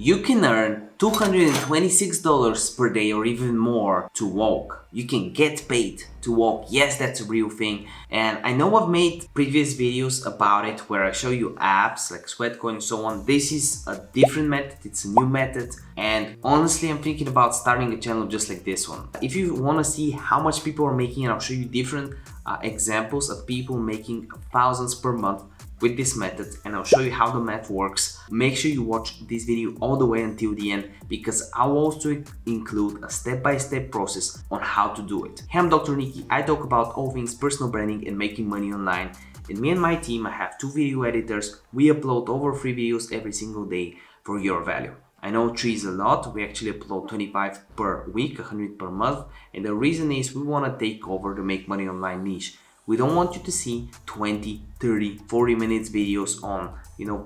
You can earn $226 per day or even more to walk. You can get paid to walk. Yes, that's a real thing. And I know I've made previous videos about it where I show you apps like Sweatcoin and so on. This is a different method, it's a new method. And honestly, I'm thinking about starting a channel just like this one. If you want to see how much people are making, and I'll show you different examples of people making thousands per month with this method, and I'll show you how the math works. Make sure you watch this video all the way until the end, because I'll also include a step-by-step process on how to do it. Hey, I'm Dr. Niki. I talk about all things personal branding and making money online. And me and my team, I have 2 video editors. We upload over 3 videos every single day for your value. I know 3 is a lot. We actually upload 25 per week, 100 per month. And the reason is we want to take over the make money online niche. We don't want you to see 20, 30, 40 minutes videos on,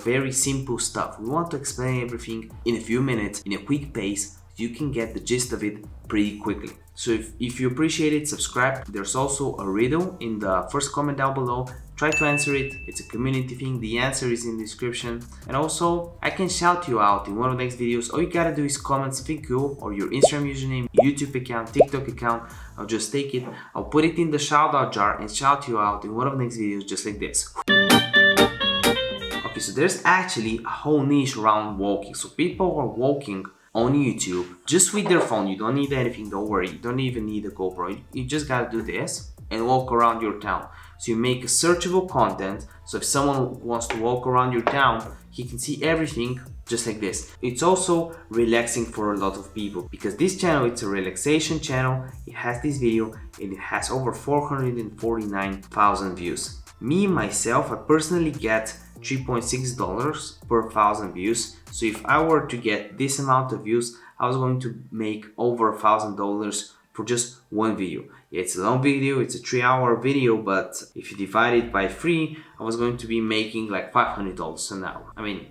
very simple stuff. We want to explain everything in a few minutes, in a quick pace. You can get the gist of it pretty quickly. So if you appreciate it, subscribe. There's also a riddle in the first comment down below. Try to answer it. It's a community thing. The answer is in the description. And also, I can shout you out in one of the next videos. All you gotta do is comment something cool, or your Instagram username, YouTube account, TikTok account. I'll just take it, I'll put it in the shout out jar and shout you out in one of the next videos just like this. Okay, so there's actually a whole niche around walking. So people are walking on YouTube just with their phone. You don't need anything, don't worry. You don't even need a GoPro. You just gotta do this and walk around your town. So you make a searchable content. So if someone wants to walk around your town, he can see everything just like this. It's also relaxing for a lot of people, because this channel, it's a relaxation channel. It has this video and it has over 449,000 views. Me, myself, I personally get $3.6 per 1,000 views. So if I were to get this amount of views, I was going to make over $1,000 for just one video. Yeah, it's a long video, it's a 3-hour video, but if you divide it by 3, I was going to be making like $500 an hour. I mean,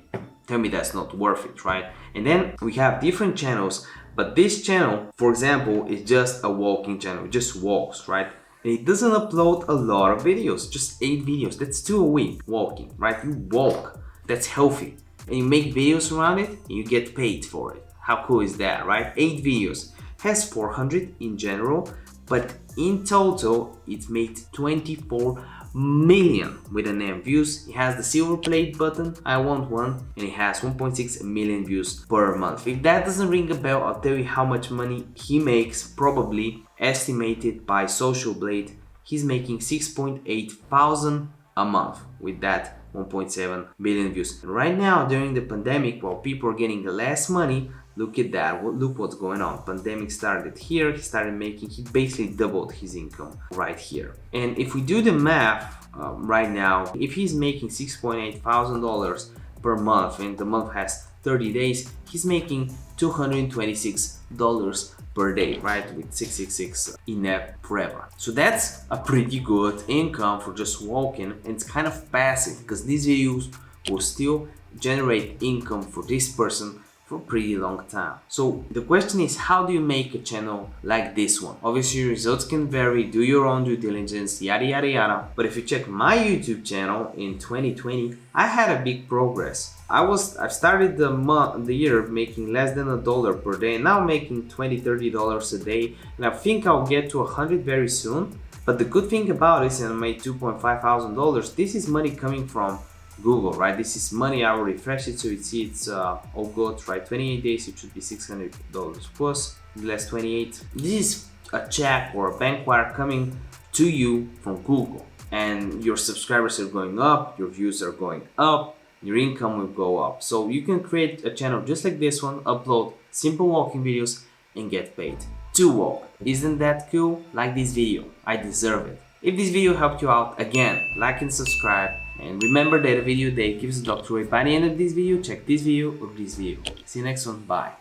tell me that's not worth it, right? And then we have different channels, but this channel, for example, is just a walking channel. It just walks, right? And it doesn't upload a lot of videos, just 8 videos. That's 2 a week walking, right? You walk, that's healthy. And you make videos around it and you get paid for it. How cool is that, right? 8 videos. Has 400 in general, but in total it made 24 million with an M views. It has the silver plate button, I want one, and it has 1.6 million views per month. If that doesn't ring a bell, I'll tell you how much money he makes. Probably estimated by Social Blade, he's making 6.8 thousand a month with that 1.7 million views. And right now, during the pandemic, while people are getting less money, look at that, look what's going on. Pandemic started here, he basically doubled his income right here. And if we do the math right now, if he's making $6.8 thousand per month and the month has 30 days, he's making $226 per day, right? With 666 in app forever. So that's a pretty good income for just walking, and it's kind of passive because these videos will still generate income for this person for a pretty long time. So the question is, how do you make a channel like this one? Obviously results can vary, do your own due diligence, yada yada yada. But if you check my YouTube channel in 2020, I had a big progress. I started the year making less than $1 per day, and now I'm making $20-30 a day, and I think I'll get to 100 very soon. But the good thing about it is, I made $2.5 thousand. This is money coming from Google, right? This is money. I will refresh it so you see it's all good, right? 28 days, it should be $600 plus less 28. This is a check or a bank wire coming to you from Google, and your subscribers are going up, your views are going up, your income will go up. So you can create a channel just like this one, upload simple walking videos and get paid to walk. Isn't that cool? Like this video, I deserve it. If this video helped you out, again, like and subscribe. And remember that a video a day keeps the doctor away. By the end of this video, check this video or this video. See you next one. Bye.